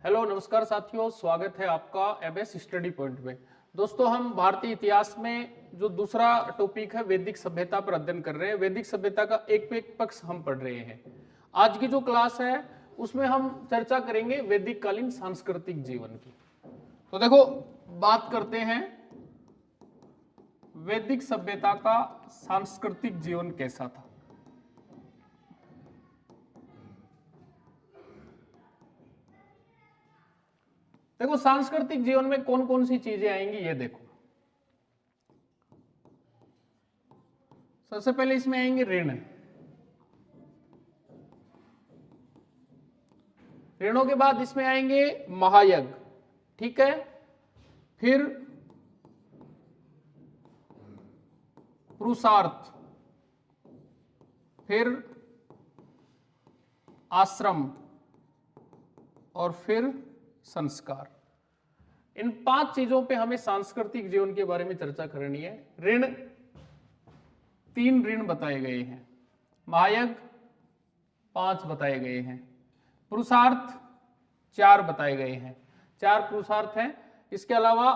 Hello नमस्कार साथियों, स्वागत है आपका एमएस स्टडी पॉइंट में। दोस्तों, हम भारतीय इतिहास में जो दूसरा टॉपिक है वैदिक सभ्यता पर अध्ययन कर रहे हैं। वैदिक सभ्यता का एक पक्ष हम पढ़ रहे हैं। आज की जो क्लास है उसमें हम चर्चा करेंगे वैदिक कालीन सांस्कृतिक जीवन की। तो देखो, बात करते हैं वैदिक सभ्यता का सांस्कृतिक जीवन कैसा था। देखो, सांस्कृतिक जीवन में कौन कौन सी चीजें आएंगी ये देखो। सबसे पहले इसमें आएंगे ऋण। ऋणों के बाद इसमें आएंगे महायज्ञ, ठीक है। फिर पुरुषार्थ, फिर आश्रम और फिर संस्कार। इन 5 चीजों पे हमें सांस्कृतिक जीवन के बारे में चर्चा करनी है। ऋण, 3 ऋण बताए गए हैं। महायज्ञ 5 बताए गए हैं। पुरुषार्थ 4 बताए गए हैं। 4 पुरुषार्थ हैं। इसके अलावा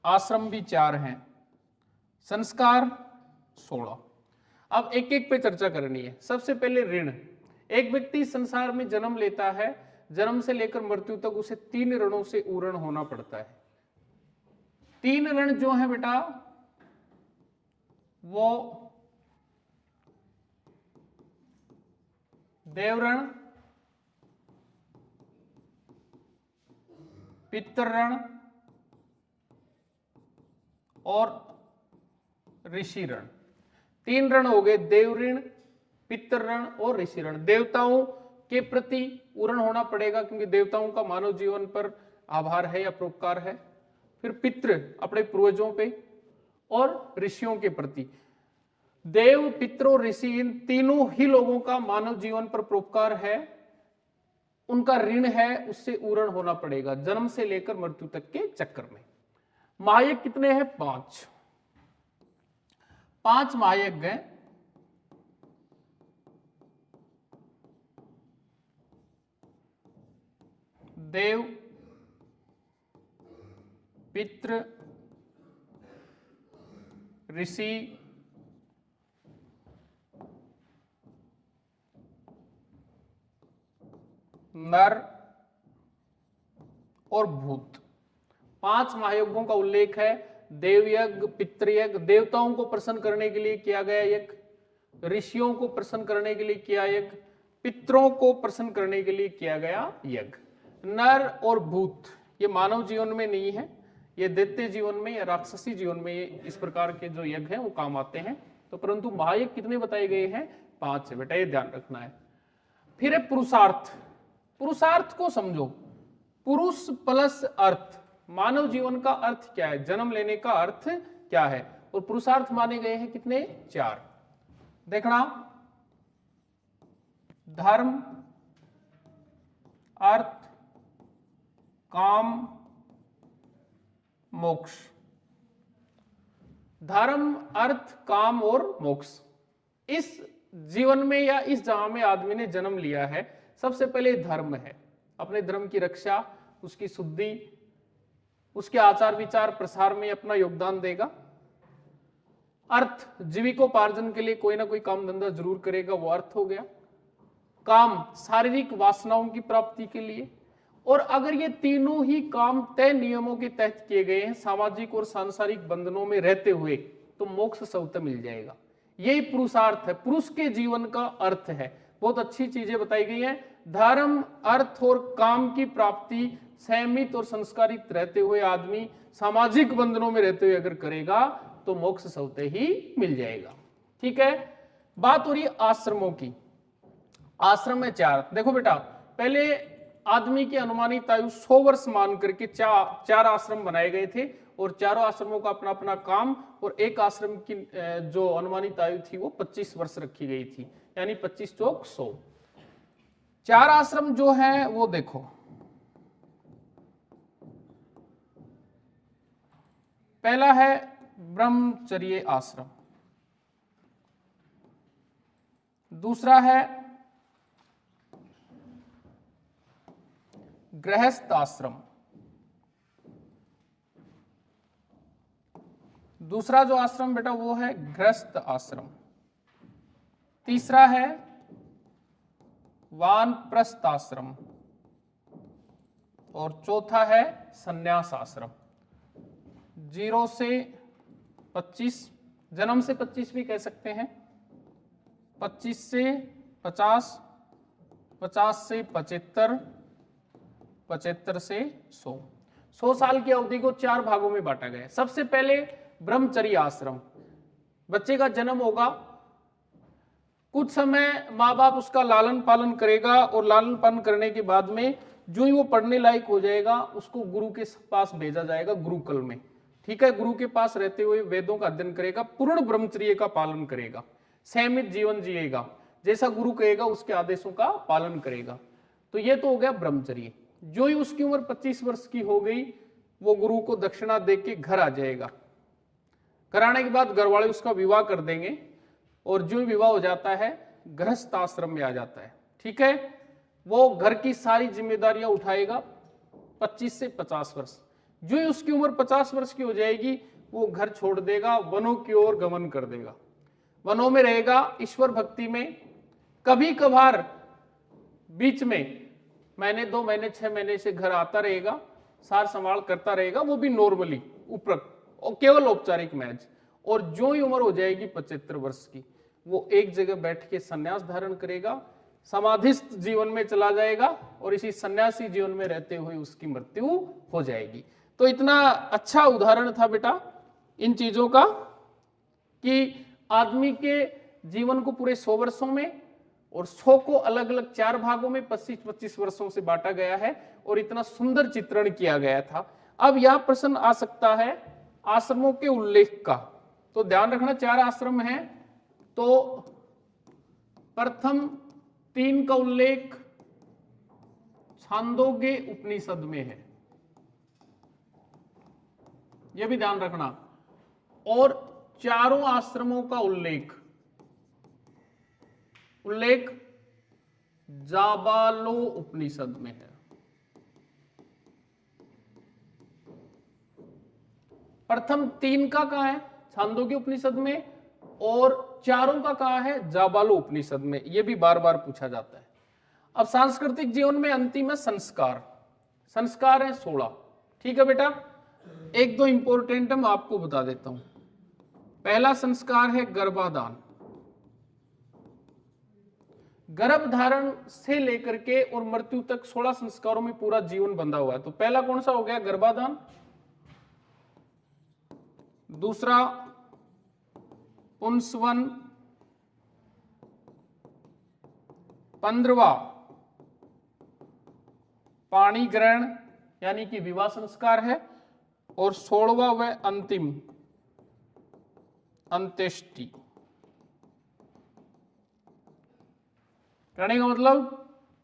आश्रम भी 4 हैं। संस्कार 16। अब एक एक पे चर्चा करनी है। सबसे पहले ऋण। एक व्यक्ति संसार में जन्म लेता है, जन्म से लेकर मृत्यु तक उसे 3 ऋणों से ऊरण होना पड़ता है। 3 ऋण जो है बेटा, वो देवऋण, पितृऋण और ऋषि ऋण। 3 ऋण हो गए, देव ऋण, पितृ ऋण और ऋषि ऋण। देवताओं के प्रति ऊरण होना पड़ेगा क्योंकि देवताओं का मानव जीवन पर आभार है या परोपकार है। फिर पितृ, अपने पूर्वजों पे, और ऋषियों के प्रति। देव, पितृ और ऋषि, इन तीनों ही लोगों का मानव जीवन पर परोपकार है, उनका ऋण है, उससे ऊरण होना पड़ेगा जन्म से लेकर मृत्यु तक के चक्कर में। महायज्ञ कितने हैं? 5 महायज्ञ हैं। देव, पितृ, ऋषि, नर और भूत। 5 महायज्ञों का उल्लेख है। देवयज्ञ, पितृयज्ञ, देवताओं को प्रसन्न करने के लिए किया गया यज्ञ, ऋषियों को प्रसन्न करने के लिए किया यज्ञ, पितरों को प्रसन्न करने के लिए किया गया यज्ञ। नर और भूत ये मानव जीवन में नहीं है, ये दैत्य जीवन में या राक्षसी जीवन में ये इस प्रकार के जो यज्ञ हैं वो काम आते हैं। तो परंतु महायज्ञ कितने बताए गए हैं? 5 है बेटा, ये ध्यान रखना है। फिर है पुरुषार्थ। पुरुषार्थ को समझो। पुरुष प्लस अर्थ। मानव जीवन का अर्थ क्या है? जन्म लेने का अर्थ क्या है? और पुरुषार्थ माने गए हैं कितने? 4। देखना, धर्म, अर्थ, काम, मोक्ष। धर्म, अर्थ, काम और मोक्ष। इस जीवन में या इस जहां में आदमी ने जन्म लिया है, सबसे पहले धर्म है। अपने धर्म की रक्षा, उसकी शुद्धि, उसके आचार विचार प्रसार में अपना योगदान देगा। अर्थ, जीविकोपार्जन के लिए कोई ना कोई काम धंधा जरूर करेगा, वो अर्थ हो गया। काम, शारीरिक वासनाओं की प्राप्ति के लिए। और अगर ये तीनों ही काम तय नियमों के तहत किए गए हैं, सामाजिक और सांसारिक बंधनों में रहते हुए, तो मोक्ष स्वतः मिल जाएगा। यही पुरुषार्थ है, पुरुष के जीवन का अर्थ है। बहुत अच्छी चीजें बताई गई हैं। धर्म, अर्थ और काम की प्राप्ति संयमित और संस्कारित रहते हुए आदमी सामाजिक बंधनों में रहते हुए अगर करेगा तो मोक्ष स्वतः ही मिल जाएगा। ठीक है। बात हो रही है आश्रमों की। आश्रम में 4। देखो बेटा, पहले आदमी की अनुमानित आयु 100 वर्ष मान करके 4 आश्रम बनाए गए थे और चारों आश्रमों का अपना अपना काम, और एक आश्रम की जो अनुमानित आयु थी वो 25 वर्ष रखी गई थी, यानी 25 चौक 100। 4 आश्रम जो है वो देखो, पहला है ब्रह्मचर्य आश्रम, दूसरा है गृहस्थ आश्रम। दूसरा जो आश्रम बेटा वो है गृहस्थ आश्रम। तीसरा है वानप्रस्थ आश्रम और चौथा है संन्यास आश्रम। 0 से 25, जन्म से 25 भी कह सकते हैं, 25 से 50, 50 से 75, 75 से 100। 100 साल की अवधि को 4 भागों में बांटा गया है। सबसे पहले ब्रह्मचर्य आश्रम। बच्चे का जन्म होगा, कुछ समय माँ बाप उसका लालन पालन करेगा और लालन पालन करने के बाद में जो ही वो पढ़ने लायक हो जाएगा उसको गुरु के पास भेजा जाएगा, गुरुकुल में। ठीक है, गुरु के पास रहते हुए वेदों का अध्ययन करेगा, पूर्ण ब्रह्मचर्य का पालन करेगा, संयमित जीवन जिएगा, जैसा गुरु कहेगा उसके आदेशों का पालन करेगा। तो ये तो हो गया ब्रह्मचर्य। जो ही उसकी उम्र 25 वर्ष की हो गई वो गुरु को दक्षिणा दे के घर आ जाएगा। कराने के बाद घर वाले उसका विवाह कर देंगे और जो विवाह हो जाता है गृहस्थ आश्रम में आ जाता है। ठीक है, वो घर की सारी जिम्मेदारियां उठाएगा 25 से 50 वर्ष। जो ही उसकी उम्र 50 वर्ष की हो जाएगी वो घर छोड़ देगा, वनों की ओर गमन कर देगा, वनों में रहेगा, ईश्वर भक्ति में। कभी कभार बीच में महीने 2 महीने 6 महीने से घर आता रहेगा, सार संभाल करता रहेगा, वो भी नॉर्मली ऊपर और केवल औपचारिक मैच। और जो ही उम्र हो जाएगी 75 वर्ष की वो एक जगह बैठ के संन्यास धारण करेगा, समाधिस्थ जीवन में चला जाएगा और इसी सन्यासी जीवन में रहते हुए उसकी मृत्यु हो जाएगी। तो इतना अच्छा उदाहरण था बेटा इन चीजों का कि आदमी के जीवन को पूरे 100 वर्षों में और 100 को अलग अलग 4 भागों में 25-25 वर्षों से बांटा गया है और इतना सुंदर चित्रण किया गया था। अब यह प्रश्न आ सकता है आश्रमों के उल्लेख का, तो ध्यान रखना 4 आश्रम हैं। तो प्रथम 3 का उल्लेख छांदोग्य उपनिषद में है, यह भी ध्यान रखना। और 4 आश्रमों का उल्लेख जाबालो उपनिषद में है। प्रथम 3 का कहां है? छांदोग्य उपनिषद में। और 4 का कहां है? जाबालो उपनिषद में। यह भी बार बार पूछा जाता है। अब सांस्कृतिक जीवन में अंतिम है संस्कार। संस्कार है 16। ठीक है बेटा, 1-2 इंपॉर्टेंट मैं आपको बता देता हूं। पहला संस्कार है गर्भाधान। गर्भ धारण से लेकर के और मृत्यु तक 16 संस्कारों में पूरा जीवन बंधा हुआ है। तो पहला कौन सा हो गया? गर्भाधान। दूसरा पुंसवन। 15वां पाणी ग्रहण यानी कि विवाह संस्कार है। और 16वां व अंतिम अंत्येष्टि। कहने का मतलब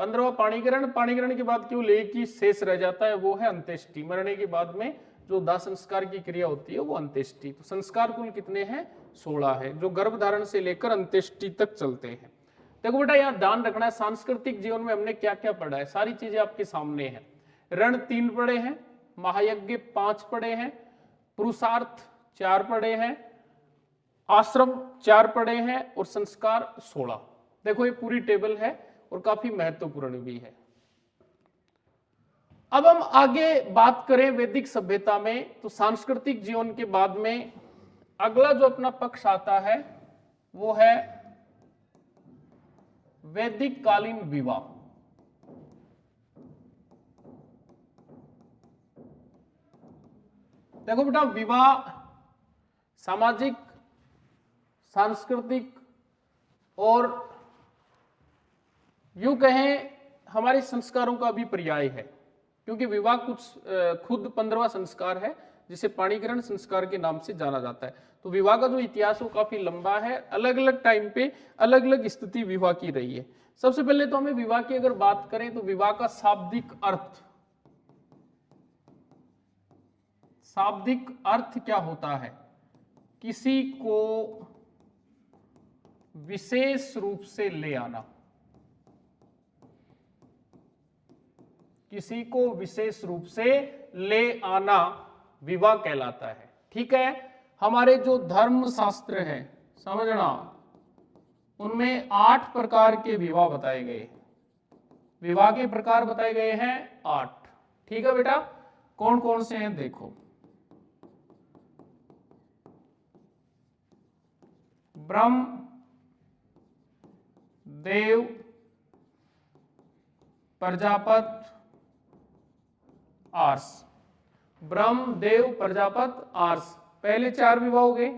15वां पाणीग्रहण, पाणीग्रहण के बाद केवल एक ही शेष रह जाता है, वो है अंत्येष्टि। मरने के बाद में जो दाह संस्कार की क्रिया होती है वो अंत्येष्टि। तो संस्कार कुल कितने हैं? 16 है, जो गर्भधारण से लेकर अंत्येष्टि तक चलते हैं। देखो बेटा यहाँ ध्यान रखना है, सांस्कृतिक जीवन में हमने क्या क्या पढ़ा है, सारी चीजें आपके सामने हैं। रण 3 पढ़े हैं, महायज्ञ 5 पढ़े हैं, पुरुषार्थ 4 पढ़े हैं, आश्रम 4 पढ़े हैं और संस्कार 16। देखो ये पूरी टेबल है और काफी महत्वपूर्ण भी है। अब हम आगे बात करें वैदिक सभ्यता में, तो सांस्कृतिक जीवन के बाद में अगला जो अपना पक्ष आता है वो है वैदिक कालीन विवाह। देखो बेटा, विवाह सामाजिक, सांस्कृतिक और यूं कहें हमारे संस्कारों का भी पर्याय है, क्योंकि विवाह खुद 15वां संस्कार है जिसे पाणीग्रहण संस्कार के नाम से जाना जाता है। तो विवाह का जो इतिहास वो काफी लंबा है, अलग अलग टाइम पे अलग अलग स्थिति विवाह की रही है। सबसे पहले तो हमें विवाह की अगर बात करें तो विवाह का शाब्दिक अर्थ क्या होता है? किसी को विशेष रूप से ले आना। किसी को विशेष रूप से ले आना विवाह कहलाता है। ठीक है, हमारे जो धर्म शास्त्र है समझना, उनमें 8 प्रकार के विवाह बताए गए, विवाह के प्रकार बताए गए हैं 8। ठीक है बेटा, कौन कौन से हैं देखो। ब्रह्म, देव, प्रजापत, आर्स। ब्रह्म, देव, प्रजापत, आर्स, पहले 4 विवाह हो गए।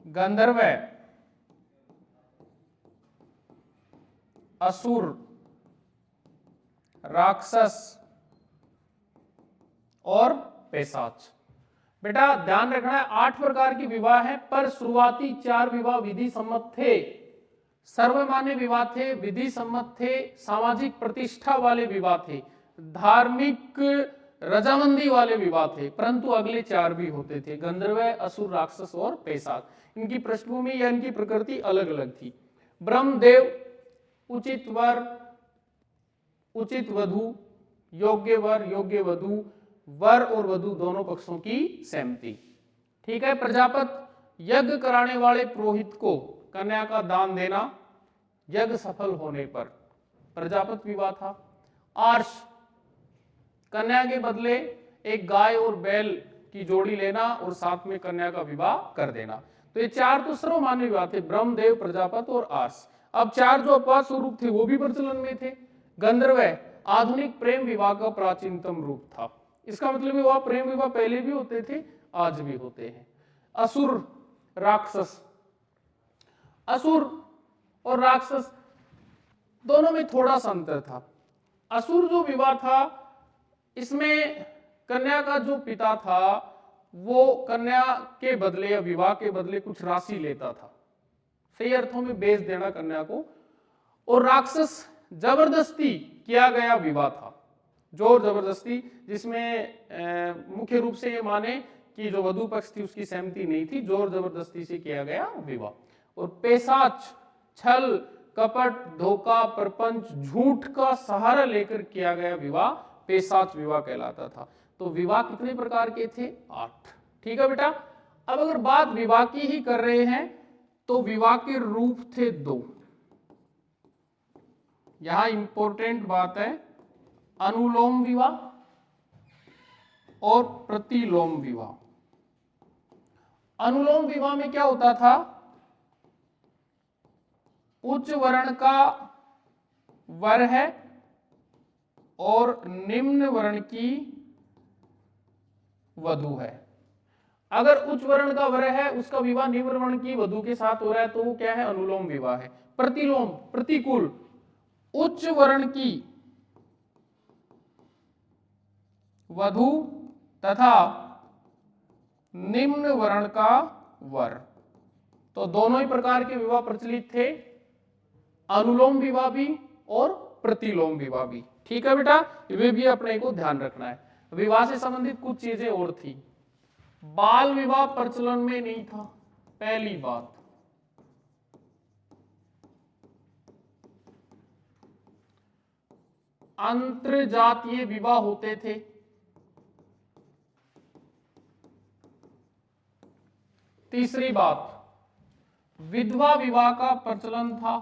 गंधर्व, असुर, राक्षस और पैशाच। बेटा ध्यान रखना है 8 प्रकार के विवाह है, पर शुरुआती 4 विवाह विधि सम्मत थे, सर्वमान्य विवाह थे, विधि सम्मत थे, सामाजिक प्रतिष्ठा वाले विवाह थे, धार्मिक रजामंदी वाले विवाह थे, परंतु अगले 4 भी होते थे, गंधर्व, असुर, राक्षस और पैशाच। इनकी पृष्ठभूमि या इनकी प्रकृति अलग अलग थी। ब्रह्मदेव, उचित वर, उचित वधु, योग्य वर, योग्य वधु, वर और वधु दोनों पक्षों की सहमति। ठीक है। प्रजापत, यज्ञ कराने वाले पुरोहित को कन्या का दान देना, यज्ञ सफल होने पर, प्रजापत विवाह था। आर्ष, कन्या के बदले एक गाय और बैल की जोड़ी लेना और साथ में कन्या का विवाह कर देना। तो ये 4 तो सर्वमान्य विवाह थे, ब्रह्म, देव, प्रजापत और आर्ष। अब 4 जो अपवाद स्वरूप थे वो भी प्रचलन में थे। गंधर्व आधुनिक प्रेम विवाह का प्राचीनतम रूप था। इसका मतलब विवाह, प्रेम विवाह पहले भी होते थे, आज भी होते हैं। असुर, राक्षस, असुर और राक्षस दोनों में थोड़ा सा अंतर था। असुर जो विवाह था, इसमें कन्या का जो पिता था वो कन्या के बदले या विवाह के बदले कुछ राशि लेता था, सही अर्थों में बेच देना कन्या को। और राक्षस जबरदस्ती किया गया विवाह था, जोर जबरदस्ती, जिसमें मुख्य रूप से ये माने कि जो वधु पक्ष थी उसकी सहमति नहीं थी, जोर जबरदस्ती से किया गया विवाह। और पैशाच, छल, कपट, धोखा, प्रपंच, झूठ का सहारा लेकर किया गया विवाह पैशाच विवाह कहलाता था। तो विवाह कितने प्रकार के थे? 8। ठीक है बेटा। अब अगर बात विवाह की ही कर रहे हैं तो विवाह के रूप थे 2। यहां इंपॉर्टेंट बात है, अनुलोम विवाह और प्रतिलोम विवाह। अनुलोम विवाह में क्या होता था? उच्च वर्ण का वर है और निम्न वर्ण की वधु है। अगर उच्च वर्ण का वर है, उसका विवाह निम्न वर्ण की वधु के साथ हो रहा है तो वो क्या है? अनुलोम विवाह है। प्रतिलोम, प्रतिकूल, उच्च वर्ण की वधु तथा निम्न वर्ण का वर। तो दोनों ही प्रकार के विवाह प्रचलित थे, अनुलोम विवाह भी और प्रतिलोम विवाह भी। ठीक है बेटा, वे भी अपने को ध्यान रखना है। विवाह से संबंधित कुछ चीजें और थी। बाल विवाह प्रचलन में नहीं था, पहली बात। अंतरजातीय विवाह होते थे। तीसरी बात, विधवा विवाह का प्रचलन था,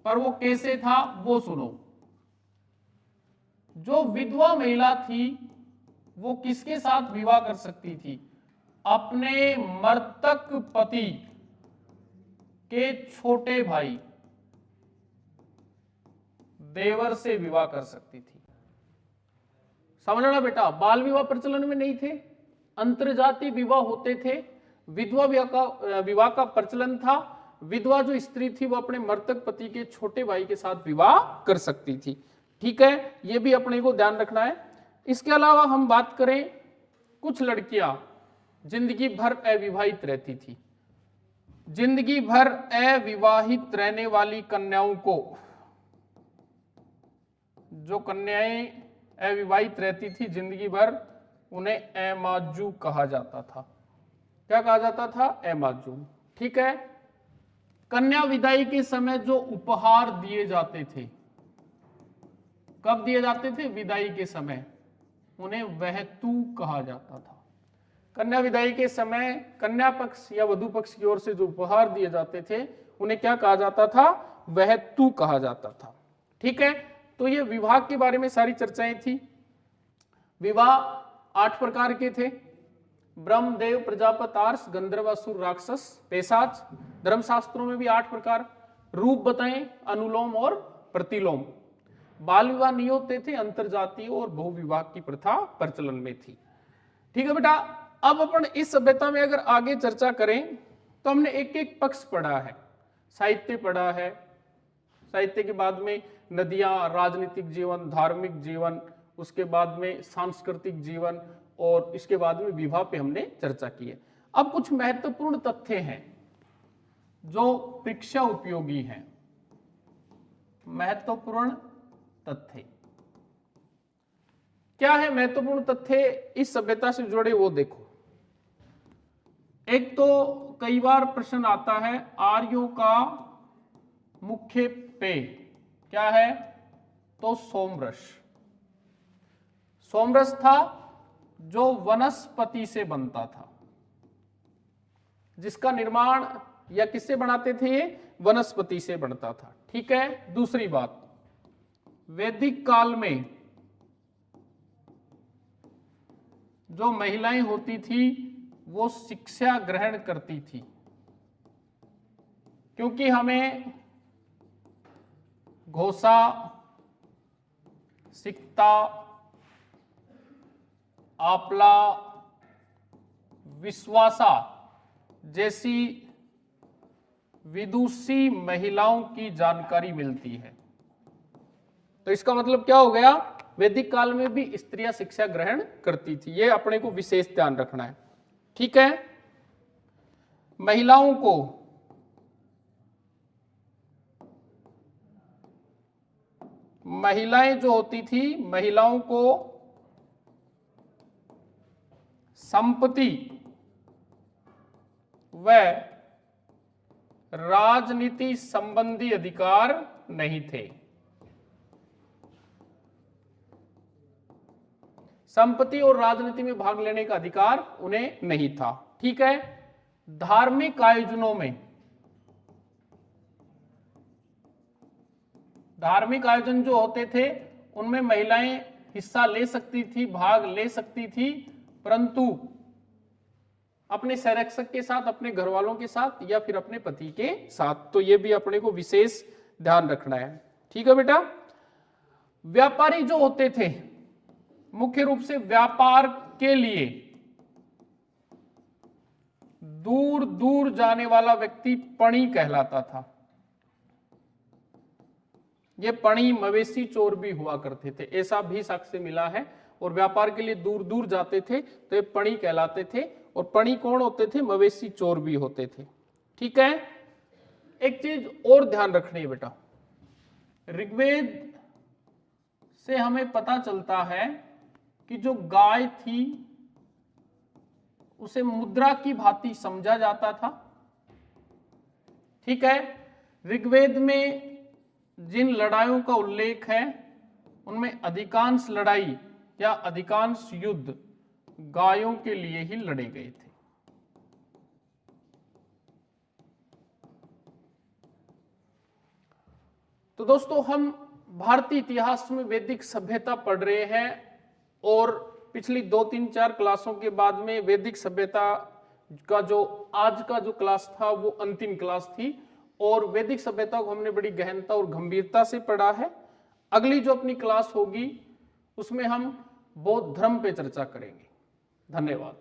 पर वो कैसे था वो सुनो। जो विधवा महिला थी वो किसके साथ विवाह कर सकती थी? अपने मृतक पति के छोटे भाई देवर से विवाह कर सकती थी। समझना बेटा, बाल विवाह प्रचलन में नहीं थे, अंतरजातीय विवाह होते थे, विधवा विवाह का प्रचलन था। विधवा जो स्त्री थी वो अपने मृतक पति के छोटे भाई के साथ विवाह कर सकती थी। ठीक है, ये भी अपने को ध्यान रखना है। इसके अलावा हम बात करें, कुछ लड़कियां जिंदगी भर अविवाहित रहती थी। जिंदगी भर अविवाहित रहने वाली कन्याओं को, जो कन्याएं अविवाहित रहती थी जिंदगी भर, उन्हें अमाजू कहा जाता था। क्या कहा जाता था? एमाजून। ठीक है। कन्या विदाई के समय जो उपहार दिए जाते थे, कब दिए जाते थे? विदाई के समय, उन्हें वहतू कहा जाता था। कन्या विदाई के समय कन्या पक्ष या वधू पक्ष की ओर से जो उपहार दिए जाते थे उन्हें क्या कहा जाता था? वहतू कहा जाता था। ठीक है। तो ये विवाह के बारे में सारी चर्चाएं थी। विवाह 8 प्रकार के थे। ब्रह्म, देव, प्रजापति, आर्ष, गंधर्व, असुर, राक्षस, पेशाच। धर्मशास्त्रों में भी 8 प्रकार रूप बताएं, अनुलोम और प्रतिलोम। बाल विवाह नहीं होते थे, अंतरजातीय और बहुविवाह की प्रथा प्रचलन में थी। ठीक है बेटा। अब अपन इस सभ्यता में अगर आगे चर्चा करें तो हमने एक एक पक्ष पढ़ा है। साहित्य पढ़ा है, साहित्य के बाद में नदियां, राजनीतिक जीवन, धार्मिक जीवन, उसके बाद में सांस्कृतिक जीवन, और इसके बाद में विवाह पे हमने चर्चा की है। अब कुछ महत्वपूर्ण तथ्य हैं जो परीक्षा उपयोगी हैं। महत्वपूर्ण तथ्य क्या है? महत्वपूर्ण तथ्य इस सभ्यता से जुड़े वो देखो। एक तो कई बार प्रश्न आता है, आर्यों का मुख्य पेय क्या है? तो सोमरस। सोमरस था जो वनस्पति से बनता था, जिसका निर्माण या किससे बनाते थे? ये वनस्पति से बनता था। ठीक है। दूसरी बात, वैदिक काल में जो महिलाएं होती थी वो शिक्षा ग्रहण करती थी, क्योंकि हमें घोषा, सिक्ता, आपला, विश्वासा जैसी विदुषी महिलाओं की जानकारी मिलती है। तो इसका मतलब क्या हो गया? वैदिक काल में भी स्त्रियां शिक्षा ग्रहण करती थी। ये अपने को विशेष ध्यान रखना है। ठीक है। महिलाओं को महिलाएं जो होती थी, महिलाओं को संपत्ति व राजनीति संबंधी अधिकार नहीं थे। संपत्ति और राजनीति में भाग लेने का अधिकार उन्हें नहीं था। ठीक है। धार्मिक आयोजनों में, धार्मिक आयोजन जो होते थे उनमें महिलाएं हिस्सा ले सकती थी, भाग ले सकती थी, परंतु अपने संरक्षक के साथ, अपने घर वालों के साथ या फिर अपने पति के साथ। तो ये भी अपने को विशेष ध्यान रखना है। ठीक है बेटा। व्यापारी जो होते थे, मुख्य रूप से व्यापार के लिए दूर दूर जाने वाला व्यक्ति पणी कहलाता था। ये पणी मवेशी चोर भी हुआ करते थे, ऐसा भी साक्ष्य मिला है। और व्यापार के लिए दूर दूर जाते थे तो ये पणी कहलाते थे। और पणी कौन होते थे? मवेशी चोर भी होते थे। ठीक है। एक चीज और ध्यान रखनी है बेटा, ऋग्वेद से हमें पता चलता है कि जो गाय थी उसे मुद्रा की भांति समझा जाता था। ठीक है। ऋग्वेद में जिन लड़ाइयों का उल्लेख है उनमें अधिकांश लड़ाई या अधिकांश युद्ध गायों के लिए ही लड़े गए थे। तो दोस्तों, हम भारतीय इतिहास में वैदिक सभ्यता पढ़ रहे हैं और पिछली 2-3-4 क्लासों के बाद में वैदिक सभ्यता का जो आज का जो क्लास था वो अंतिम क्लास थी। और वैदिक सभ्यता को हमने बड़ी गहनता और गंभीरता से पढ़ा है। अगली जो अपनी क्लास होगी उसमें हम बौद्ध धर्म पे चर्चा करेंगे। धन्यवाद।